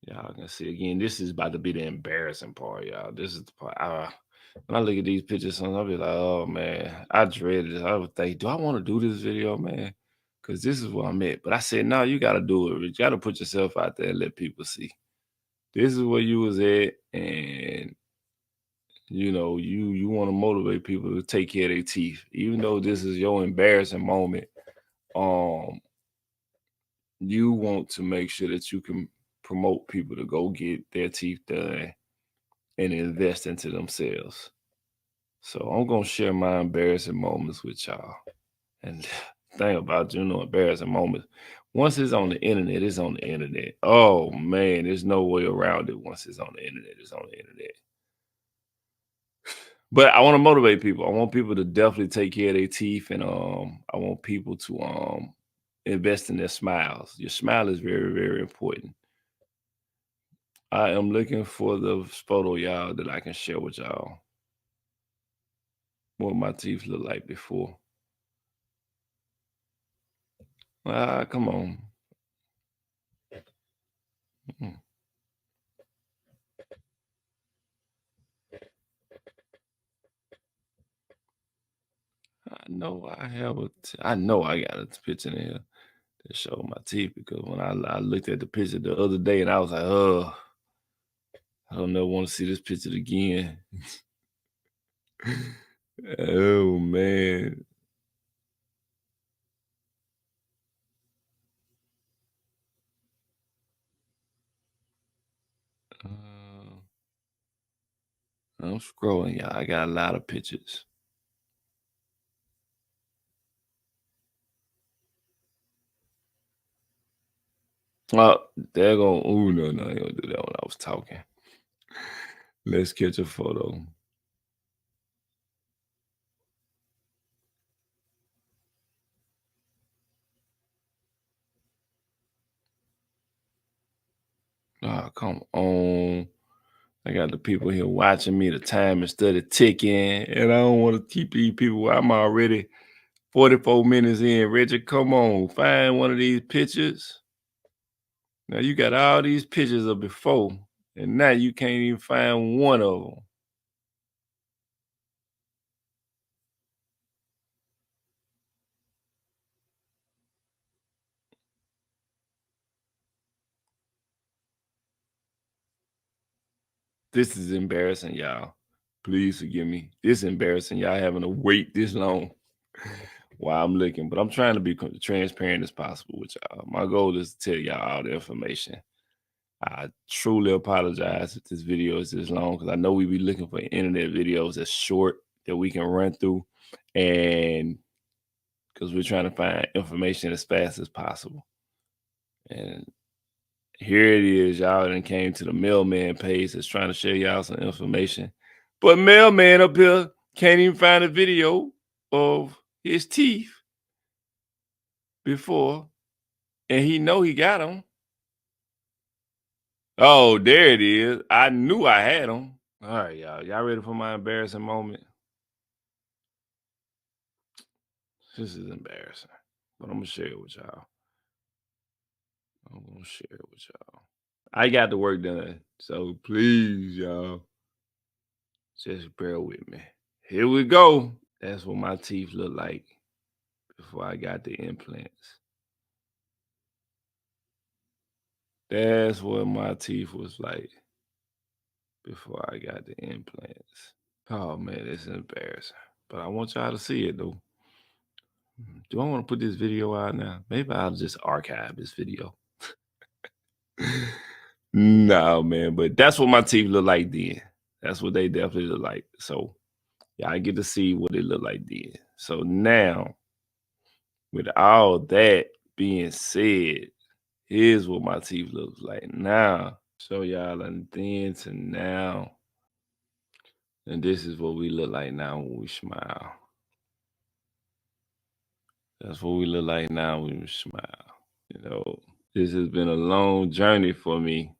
y'all can see again. This is about to be the embarrassing part, y'all. This is the part. When I look at these pictures, I'll be like, oh man, I dread it. I would think, do I want to do this video, man? Because this is what I'm at. But I said, no, you got to do it. You got to put yourself out there and let people see. This is where you was at, and you want to motivate people to take care of their teeth, even though this is your embarrassing moment. Um, you want to make sure that you can promote people to go get their teeth done and invest into themselves. So I'm gonna share my embarrassing moments with y'all. And thing about embarrassing moments. Once it's on the internet, it's on the internet. Oh man, there's no way around it. Once it's on the internet, it's on the internet. But I want to motivate people. I want people to definitely take care of their teeth, and I want people to invest in their smiles. Your smile is very, very important. I am looking for the photo, y'all, that I can share with y'all. What my teeth look like before. Ah, come on. Mm. I know I got a picture in here that show my teeth because when I looked at the picture the other day and I was like, oh, I don't never want to see this picture again. Oh man. Uh, I'm scrolling, y'all. I got a lot of pictures. Oh, they're going. Oh no, I ain't gonna do that when I was talking. Let's catch a photo. Oh, come on. I got the people here watching me. The time is steady ticking, and I don't want to keep these people. I'm already 44 minutes in. Reggie, come on, find one of these pictures. Now you got all these pictures of before, and now you can't even find one of them. This is embarrassing, y'all. Please forgive me. This is embarrassing. Y'all having to wait this long while I'm looking, but I'm trying to be transparent as possible with y'all. My goal is to tell y'all all the information. I truly apologize if this video is this long because I know we be looking for internet videos that's short that we can run through, and because we're trying to find information as fast as possible. And here it is, y'all then came to the mailman page that's trying to share y'all some information. But mailman up here can't even find a video of his teeth before, and he know he got them. Oh, there it is. I knew I had them. All right, y'all. Y'all ready for my embarrassing moment? This is embarrassing, but I'm gonna share it with y'all. I'm gonna share it with y'all. I got the work done, so please, y'all, just bear with me. Here we go. That's what my teeth look like before I got the implants. That's what my teeth was like before I got the implants. Oh man, it's embarrassing. But I want y'all to see it though. Do I want to put this video out now? Maybe I'll just archive this video. No, man, but that's what my teeth look like then. That's what they definitely look like. So yeah, I get to see what it look like then. So now, with all that being said, here's what my teeth looks like now. Show y'all and then to now. And this is what we look like now when we smile. That's what we look like now when we smile. You know, this has been a long journey for me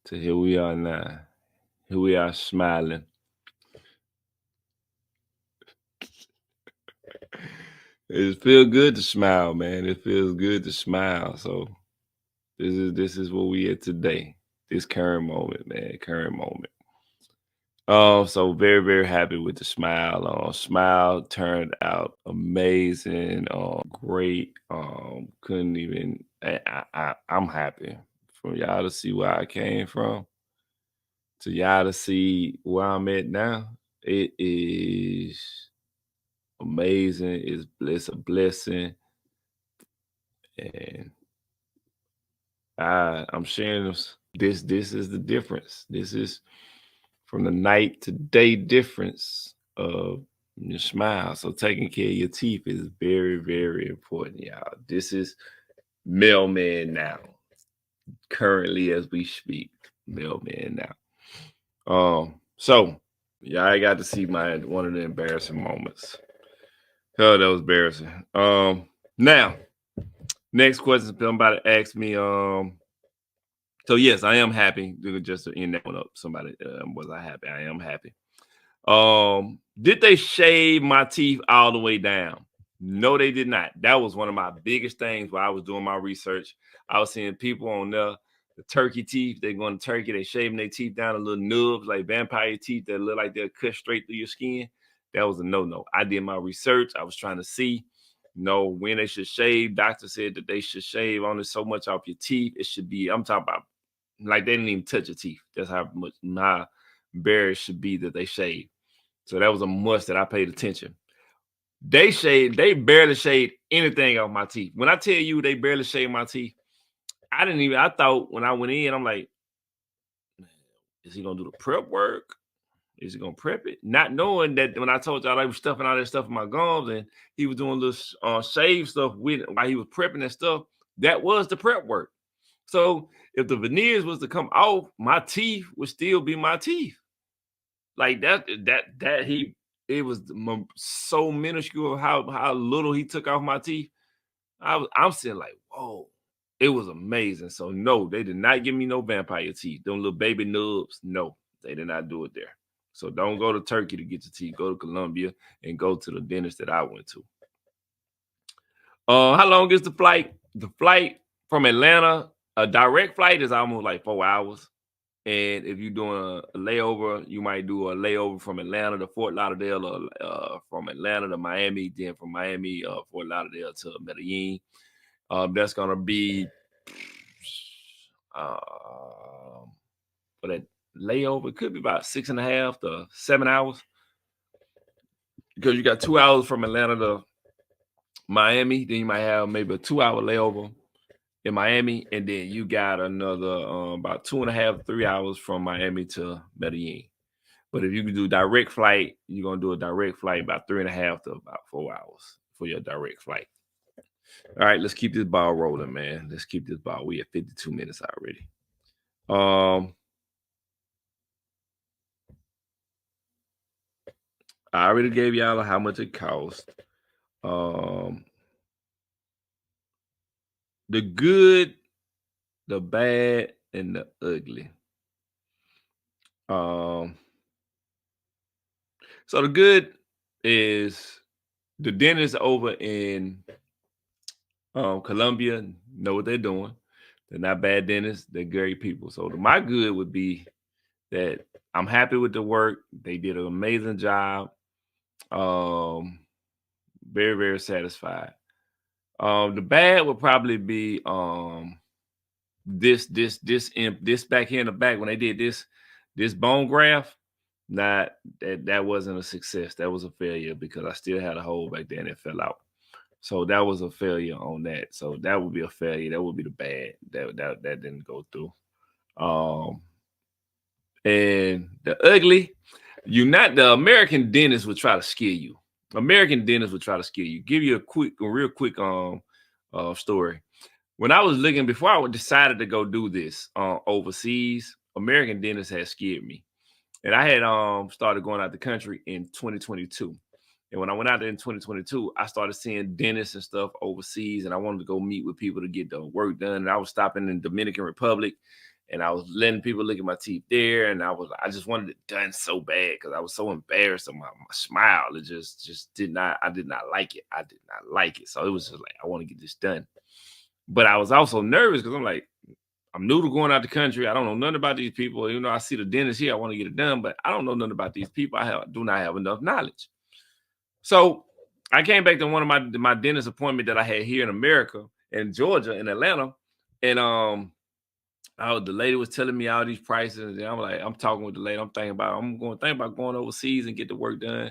to here we are now. Here we are smiling. It feels good to smile, man. It feels good to smile. So this is what we at today. This current moment, man. Current moment. So very, very happy with the smile. Smile turned out amazing. Great. Couldn't even I'm happy for y'all to see where I came from, to y'all to see where I'm at now. It is amazing. It's a blessing. And I'm sharing this is the difference. This is from the night to day difference of your smile. So taking care of your teeth is very, very important, y'all. This is mailman now, currently as we speak. Mailman now. So yeah, I got to see my one of the embarrassing moments. Oh, that was embarrassing. Now next question somebody asked me. So yes, I am happy. Just to end that one up, somebody was I happy? I am happy. Did they shave my teeth all the way down? No, they did not. That was one of my biggest things while I was doing my research. I was seeing people on the turkey teeth. They going to Turkey, they shaving their teeth down to little nubs like vampire teeth that look like they're cut straight through your skin. That was a no-no. I did my research. I was trying to see, when they should shave. Doctor said that they should shave only so much off your teeth. It should be, I'm talking about like they didn't even touch your teeth. That's how much how bare it should be that they shave. So that was a must that I paid attention. They barely shaved anything off my teeth. When I tell you they barely shaved my teeth, I thought when I went in, I'm like, man, is he gonna do the prep work? Is he gonna prep it? Not knowing that when I told y'all I was stuffing all that stuff in my gums and he was doing little shave stuff with it while he was prepping that stuff, that was the prep work. So if the veneers was to come off, my teeth would still be my teeth. Like that he it was so minuscule how little he took off my teeth. I'm saying like, whoa, it was amazing. So no, they did not give me no vampire teeth. Them little baby nubs. No, they did not do it there. So don't go to Turkey to get your teeth. Go to Colombia and go to the dentist that I went to. How long is the flight? The flight from Atlanta, a direct flight is almost like 4 hours. And if you're doing a layover, you might do a layover from Atlanta to Fort Lauderdale, or from Atlanta to Miami, then from Miami, Fort Lauderdale to Medellin. That's gonna be uh, for that layover. It could be about 6.5 to 7 hours because you got 2 hours from Atlanta to Miami. Then you might have maybe a 2 hour layover in Miami, and then you got another about 2.5, 3 hours from Miami to Medellin. But if you can do direct flight, you're gonna do a direct flight about 3.5 to about 4 hours for your direct flight. All right, let's keep this ball rolling, man. Let's keep this ball. We at 52 minutes already. I already gave y'all how much it cost. The good, the bad, and the ugly. So the good is the dentists over in Colombia know what they're doing. They're not bad dentists. They're great people. So my good would be that I'm happy with the work. They did an amazing job. Um, very, very satisfied. The bad would probably be this back here in the back when they did this bone graft. Not that wasn't a success. That was a failure because I still had a hole back there and it fell out. So that was a failure on that. So that would be a failure. That would be the bad. That didn't go through. Um, and the ugly, the American dentist would try to scare you. American dentist would try to scare you. Give you a real quick story. When I was looking before I decided to go do this overseas, American dentists had scared me. And I had started going out the country in 2022. And when I went out there in 2022, I started seeing dentists and stuff overseas, and I wanted to go meet with people to get the work done. And I was stopping in Dominican Republic, and I was letting people look at my teeth there, and I just wanted it done so bad because I was so embarrassed of my smile. It just did not. I did not like it. I did not like it. So it was just like I want to get this done. But I was also nervous because I'm like, I'm new to going out the country. I don't know nothing about these people. You know, I see the dentist here. I want to get it done, but I don't know nothing about these people. Do not have enough knowledge. So I came back to one of my dentist appointment that I had here in America, in Georgia, in Atlanta, and the lady was telling me all these prices, and I'm like, I'm talking with the lady. I'm going to think about going overseas and get the work done.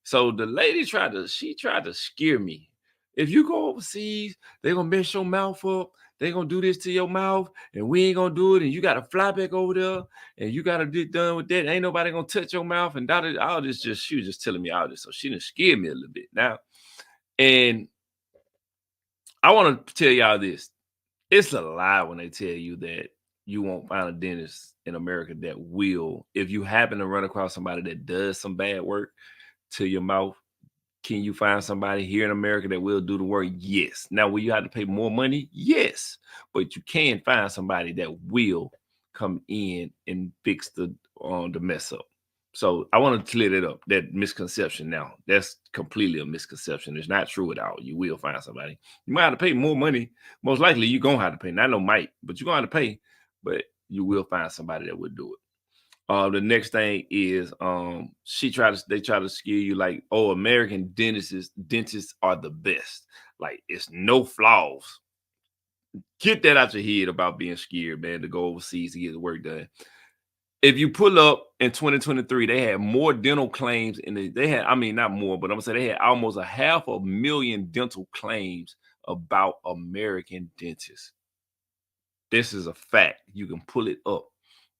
So the lady tried to scare me. If you go overseas, they're gonna mess your mouth up. They're gonna do this to your mouth, and we ain't gonna do it. And you gotta fly back over there, and you gotta get done with that. Ain't nobody gonna touch your mouth. And all this she was just telling me all this. So she didn't scare me a little bit now. And I want to tell y'all this. It's a lie when they tell you that you won't find a dentist in America that will. If you happen to run across somebody that does some bad work to your mouth, can you find somebody here in America that will do the work? Yes. Now, will you have to pay more money? Yes. But you can find somebody that will come in and fix the mess up. So I want to clear that up, that misconception now. That's completely a misconception. It's not true at all. You will find somebody. You might have to pay more money. Most likely you're going to have to pay. Not no might, but you're going to have to pay. But you will find somebody that will do it. The next thing is they try to scare you like, oh, American dentists are the best. Like it's no flaws. Get that out your head about being scared, man, to go overseas to get the work done. If you pull up in 2023, they had more dental claims I mean, not more, but I'm gonna say they had almost 500,000 dental claims about American dentists. This is a fact. You can pull it up.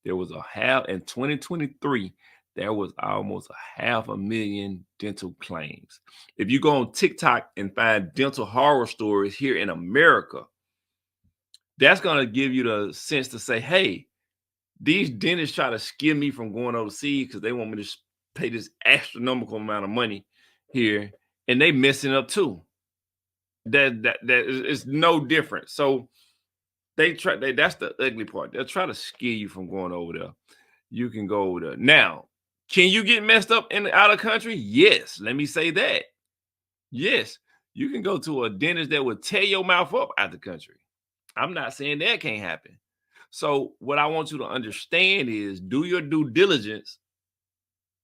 There was in 2023, there was almost 500,000 dental claims. If you go on TikTok and find dental horror stories here in America, that's going to give you the sense to say, hey, these dentists try to scare me from going overseas because they want me to pay this astronomical amount of money here, and they messing up too. That is no different. So that's the ugly part. They'll try to scare you from going over there. You can go over there. Now, can you get messed up in the out of country? Yes. Let me say that. Yes. You can go to a dentist that will tear your mouth up out the country. I'm not saying that can't happen. So what I want you to understand is do your due diligence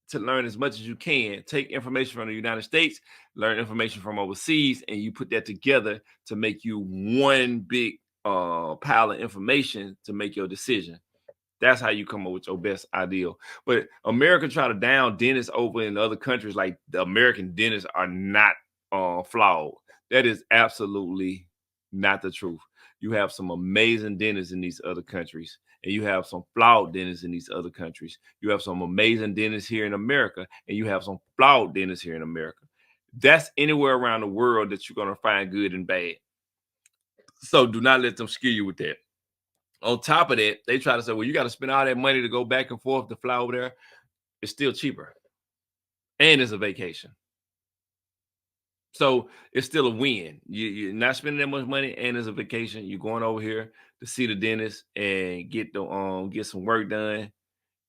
to learn as much as you can. Take information from the United States, learn information from overseas, and you put that together to make you one big pile of information to make your decision. That's how you come up with your best ideal. But America try to down dentists over in other countries like the American dentists are not flawed. That is absolutely not the truth. You have some amazing dentists in these other countries, and you have some flawed dentists in these other countries. You have some amazing dentists here in America, and you have some flawed dentists here in America. That's anywhere around the world that you're going to find good and bad. So do not let them scare you with that. On top of that, they try to say, well, you got to spend all that money to go back and forth to fly over there. It's still cheaper. And it's a vacation. So it's still a win. You're not spending that much money and it's a vacation. You're going over here to see the dentist and get some work done.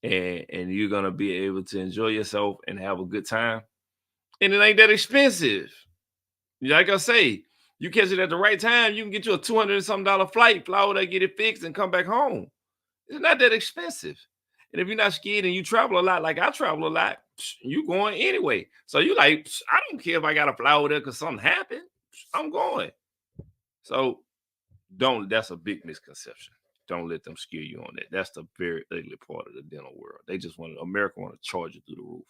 and you're gonna be able to enjoy yourself and have a good time. And it ain't that expensive. Like I say, you catch it at the right time, you can get you a $200 and something flight, fly over there, get it fixed, and come back home. It's not that expensive. And if you're not scared and you travel a lot, like I travel a lot, you going anyway. So you like, I don't care if I gotta fly over there because something happened. I'm going. So that's a big misconception. Don't let them scare you on that. That's the very ugly part of the dental world. They just America want to charge you through the roof.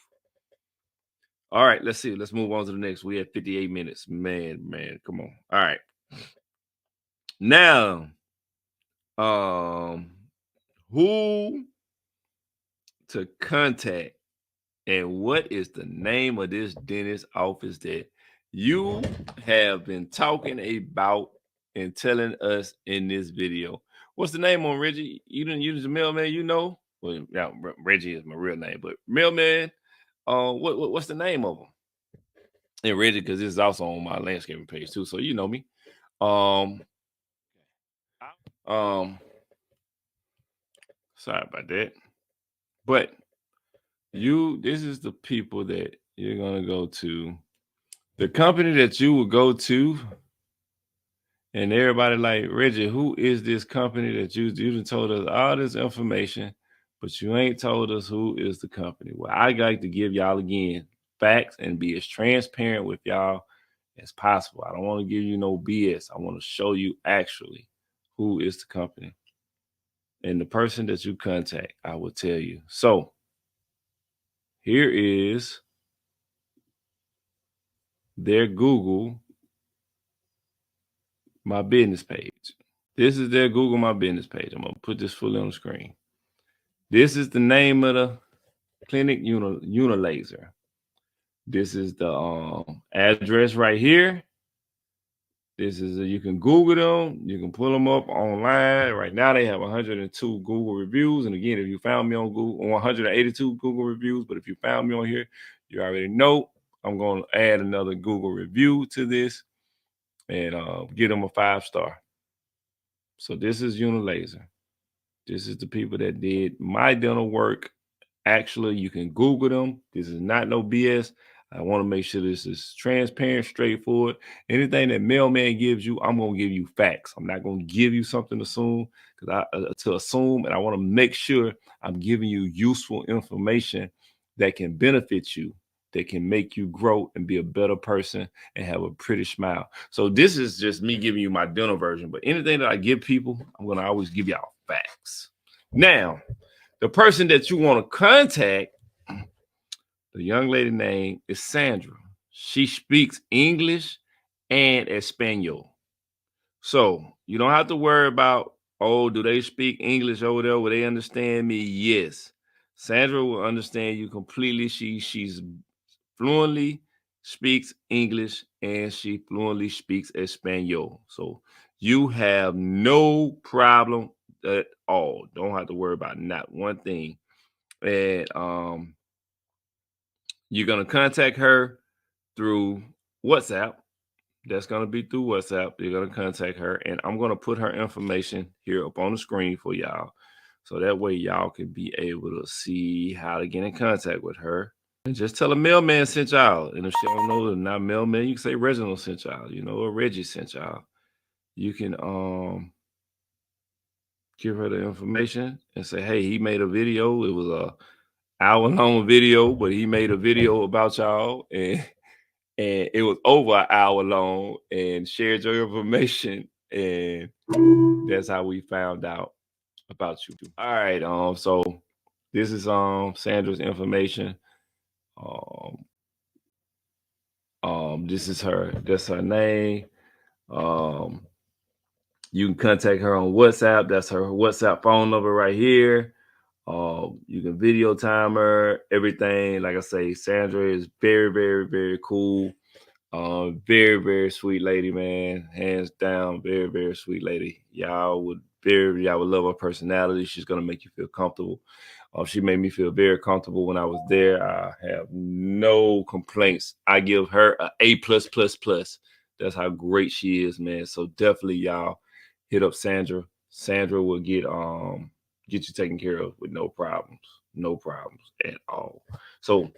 All right, let's see. Let's move on to the next. We have 58 minutes. Man, come on. All right. Now, who to contact and what is the name of this dentist office that you have been talking about and telling us in this video? What's the name on Reggie? You didn't use the mailman, you know? Well, yeah, Reggie is my real name, but mailman, what's the name of them? And Reggie, because this is also on my landscaping page too, so you know me. Sorry about that. But this is the people that you're gonna go to. The company that you will go to, and everybody like, Reggie, who is this company that you done told us all this information, but you ain't told us who is the company? Well, I like to give y'all again facts and be as transparent with y'all as possible. I don't want to give you no BS. I want to show you actually who is the company. And the person that you contact, I will tell you. So here is their Google My Business page. This is their Google My Business page. I'm going to put this fully on the screen. This is the name of the clinic, Unilaser. This is the address right here. This is you can Google them. You can pull them up online. Right now, they have 102 Google reviews. And again, if you found me on Google, 182 Google reviews. But if you found me on here, you already know I'm going to add another Google review to this and give them a 5-star. So this is Unilaser. This is the people that did my dental work. Actually, you can Google them. This is not no BS. I want to make sure this is transparent, straightforward. Anything that mailman gives you, I'm going to give you facts. I'm not going to give you something to assume, and I want to make sure I'm giving you useful information that can benefit you, that can make you grow and be a better person and have a pretty smile. So this is just me giving you my dental version, but anything that I give people, I'm going to always give y'all facts. Now, the person that you want to contact, the young lady name is Sandra. She speaks English and Espanol. So you don't have to worry about, oh, do they speak English over there? Will they understand me? Yes. Sandra will understand you completely. She's fluently speaks English and she fluently speaks Espanol. So you have no problem at all. Don't have to worry about not one thing. And you're going to contact her through WhatsApp. That's going to be through WhatsApp. You're going to contact her, and I'm going to put her information here up on the screen for y'all. So that way y'all can be able to see how to get in contact with her. And just tell a mailman sent y'all. And if she don't know, not mailman, you can say Reginald sent y'all, or Reggie sent y'all. You can give her the information and say, hey, he made a video. It was a hour-long video, but he made a video about y'all, and it was over an hour long, and shared your information, and that's how we found out about you. All right, so this is Sandra's information. This is that's her name. You can contact her on WhatsApp. That's her WhatsApp phone number right here. You can video time her, everything. Like I say, Sandra is very, very, very cool. Very, very sweet lady, man. Hands down, very, very sweet lady. Y'all would love her personality. She's gonna make you feel comfortable. She made me feel very comfortable when I was there. I have no complaints. I give her an A+++. That's how great she is, man. So definitely, y'all hit up Sandra. Sandra will get get you taken care of with no problems at all. So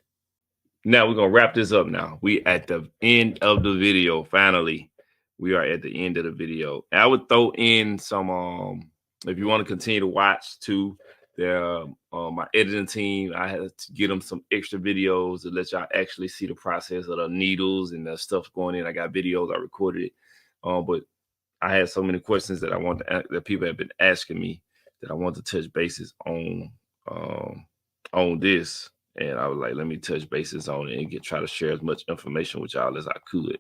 now we're gonna wrap this up. Now we at the end of the video. Finally, we are at the end of the video. I would throw in some if you want to continue to watch too. There, my editing team, I had to get them some extra videos to let y'all actually see the process of the needles and the stuff going in. I got videos, I recorded it, but I had so many questions that I want to that people have been asking me that I want to touch bases on this. And I was like, let me touch bases on it and try to share as much information with y'all as I could.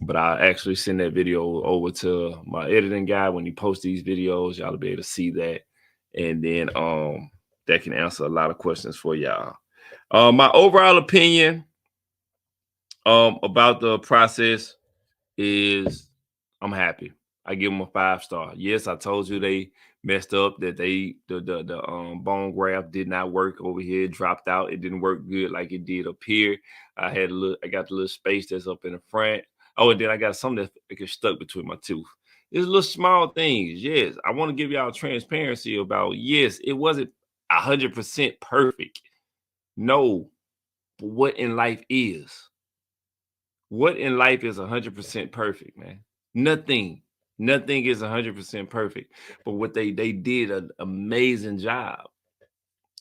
But I actually send that video over to my editing guy when he posts these videos. Y'all will be able to see that. And then that can answer a lot of questions for y'all. My overall opinion about the process is I'm happy. I give them a 5-star. Yes, I told you they messed up, that the bone graft did not work over here, it dropped out. It didn't work good like it did up here. I got the little space that's up in the front. Oh, and then I got something that gets stuck between my tooth. It's little small things. Yes, I want to give y'all transparency about, yes, it wasn't 100% perfect. No, but what in life is? What in life is 100% perfect, man? Nothing is 100% perfect. But what they did an amazing job.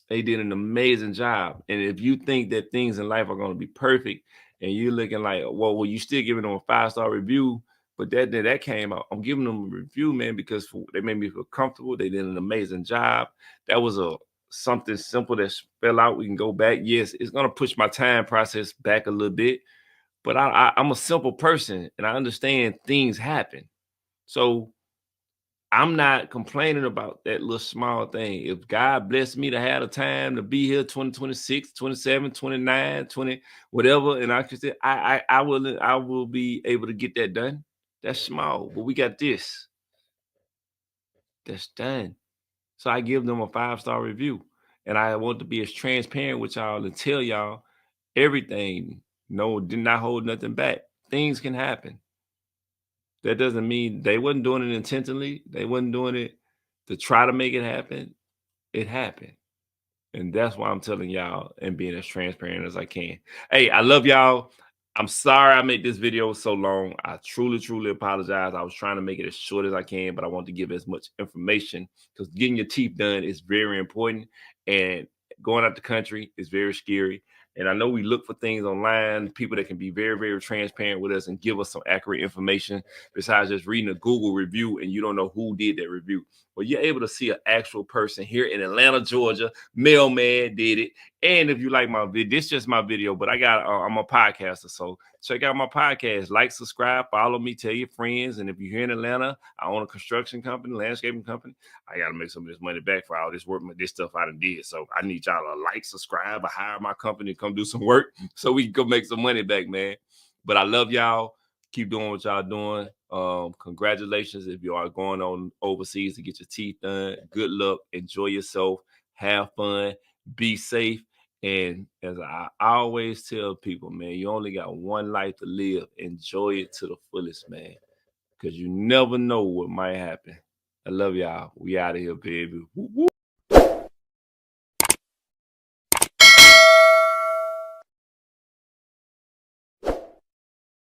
They did an amazing job. And if you think that things in life are going to be perfect and you're looking like, well, you still giving them a 5-star review, but that came out. I'm giving them a review, man, because they made me feel comfortable. They did an amazing job. That was something simple that fell out. We can go back. Yes, it's going to push my time process back a little bit. But I'm a simple person and I understand things happen. So I'm not complaining about that little small thing. If God blessed me to have the time to be here 2026, 27, 29, 20, whatever, and I can say I will be able to get that done. That's small, but we got this. That's done. So I give them a 5-star review. And I want to be as transparent with y'all and tell y'all everything. No, did not hold nothing back. Things can happen. That doesn't mean they wasn't doing it intentionally. They wasn't doing it to try to make it happen. It happened. And that's why I'm telling y'all and being as transparent as I can. Hey, I love y'all. I'm sorry I made this video so long. I truly apologize. I was trying to make it as short as I can, but I want to give as much information because getting your teeth done is very important. And going out the country is very scary. And I know we look for things online, people that can be very transparent with us and give us some accurate information besides just reading a Google review and you don't know who did that review. Well, you're able to see an actual person here in Atlanta, Georgia. Mailman did it. And if you like my video, this is just my video, but I'm a podcaster. So check out my podcast, like, subscribe, follow me, tell your friends. And if you're here in Atlanta, I own a construction company, landscaping company. I got to make some of this money back for all this work, this stuff I done did. So I need y'all to like, subscribe, or hire my company to come do some work so we can go make some money back, man. But I love y'all. Keep doing what y'all doing. Congratulations if you are going on overseas to get your teeth done. Good luck. Enjoy yourself. Have fun. Be safe. And as I always tell people, man, you only got one life to live. Enjoy it to the fullest, man, because you never know what might happen. I love y'all. We out of here, baby. Woo-woo.